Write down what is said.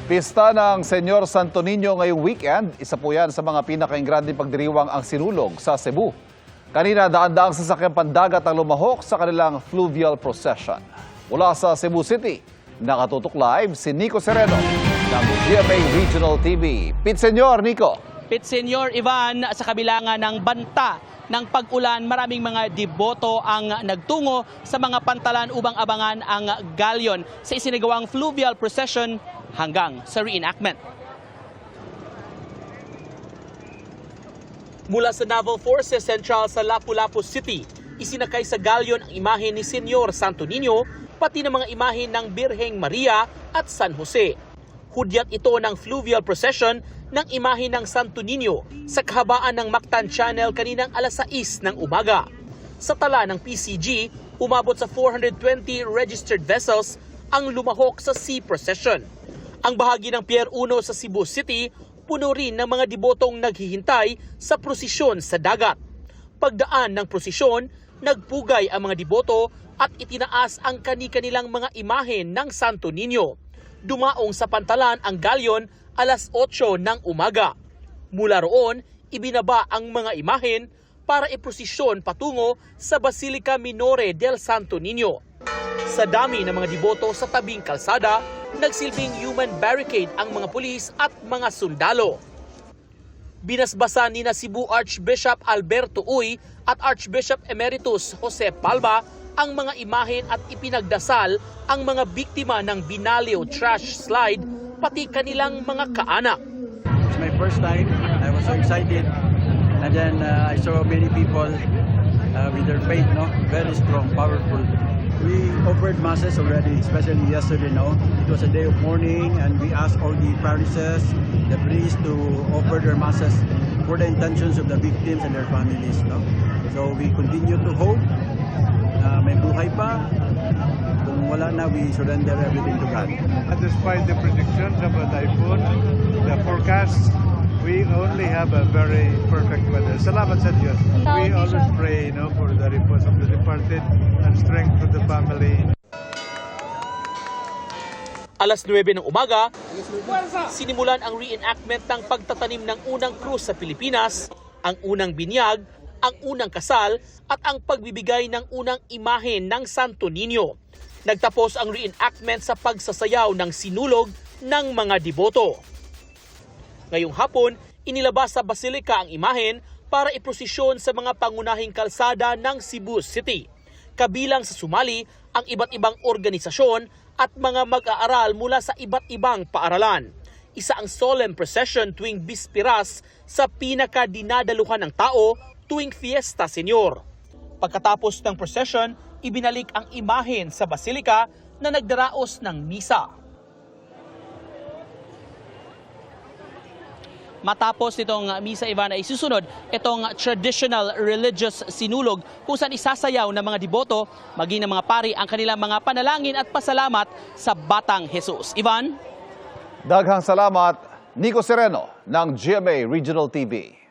Pista ng Senyor Santo Niño ngayong weekend, isa po yan sa mga pinakaingranding pagdiriwang ang sinulog sa Cebu. Kanina daan-daang sasakyang pandagat ang lumahok sa kanilang fluvial procession. Mula sa Cebu City, nakatutok live si Nico Sereno ng GMA Regional TV. Pit Senyor, Nico. Pit Senyor Ivan, sa kabilangan ng banta ng pag-ulan, maraming mga deboto ang nagtungo sa mga pantalan upang abangan ang galyon sa isinagawang fluvial procession hanggang sa reenactment. Mula sa Naval Forces Central sa Lapu-Lapu City, isinakay sa galyon ang imahe ni Senyor Santo Niño, pati ng mga imahe ng Birheng Maria at San Jose. Hudyat ito ng fluvial procession ng imahe ng Santo Niño sa kahabaan ng Mactan Channel kaninang alas 6 ng umaga. Sa tala ng PCG, umabot sa 420 registered vessels ang lumahok sa sea procession. Ang bahagi ng Pier 1 sa Cebu City, puno rin ng mga debotong naghihintay sa prosesyon sa dagat. Pagdaan ng prosesyon, nagpugay ang mga deboto at itinaas ang kani-kanilang mga imahe ng Santo Niño. Dumaong sa pantalan ang galyon alas 8 ng umaga. Mula roon, ibinaba ang mga imahen para iprosesyon patungo sa Basilica Minore del Santo Niño. Sa dami ng mga deboto sa tabing kalsada, nagsilbing human barricade ang mga pulis at mga sundalo. Binasbasan ni Cebu Archbishop Alberto Uy at Archbishop Emeritus Jose Palma ang mga imahen at ipinagdasal ang mga biktima ng Binalio trash slide pati kanilang mga kaanak. It's my first time. I was so excited. And then I saw many people with their faith, very strong, powerful. We offered masses already, especially yesterday. It was a day of mourning, and we asked all the parishes, the priests, to offer their masses for the intentions of the victims and their families. So we continue to hope. May buhay pa. Kung wala na, we surrender everything to God. Despite the predictions of a typhoon, the forecast, we only have a very perfect weather. Salamat sa Diyos. We always pray for the repose of the departed and strength for the family. Alas 9 ng umaga, sinimulan ang reenactment ng pagtatanim ng unang krus sa Pilipinas, ang unang binyag, ang unang kasal at ang pagbibigay ng unang imahe ng Santo Niño. Nagtapos ang reenactment sa pagsasayaw ng sinulog ng mga deboto. Ngayong hapon, inilabas sa Basilica ang imahen para iprosesyon sa mga pangunahing kalsada ng Cebu City. Kabilang sa sumali ang iba't ibang organisasyon at mga mag-aaral mula sa iba't ibang paaralan. Isa ang solemn procession tuwing bispiras sa pinakadinadaluhan ng tao tuwing Fiesta Senyor. Pagkatapos ng procession, ibinalik ang imahen sa Basilica na nagdaraos ng misa. Matapos itong misa, Ivan, ay susunod itong traditional religious sinulog kung saan isasayaw ng mga deboto maging ng mga pari ang kanilang mga panalangin at pasalamat sa Batang Jesus. Ivan? Daghang salamat, Nico Sereno ng GMA Regional TV.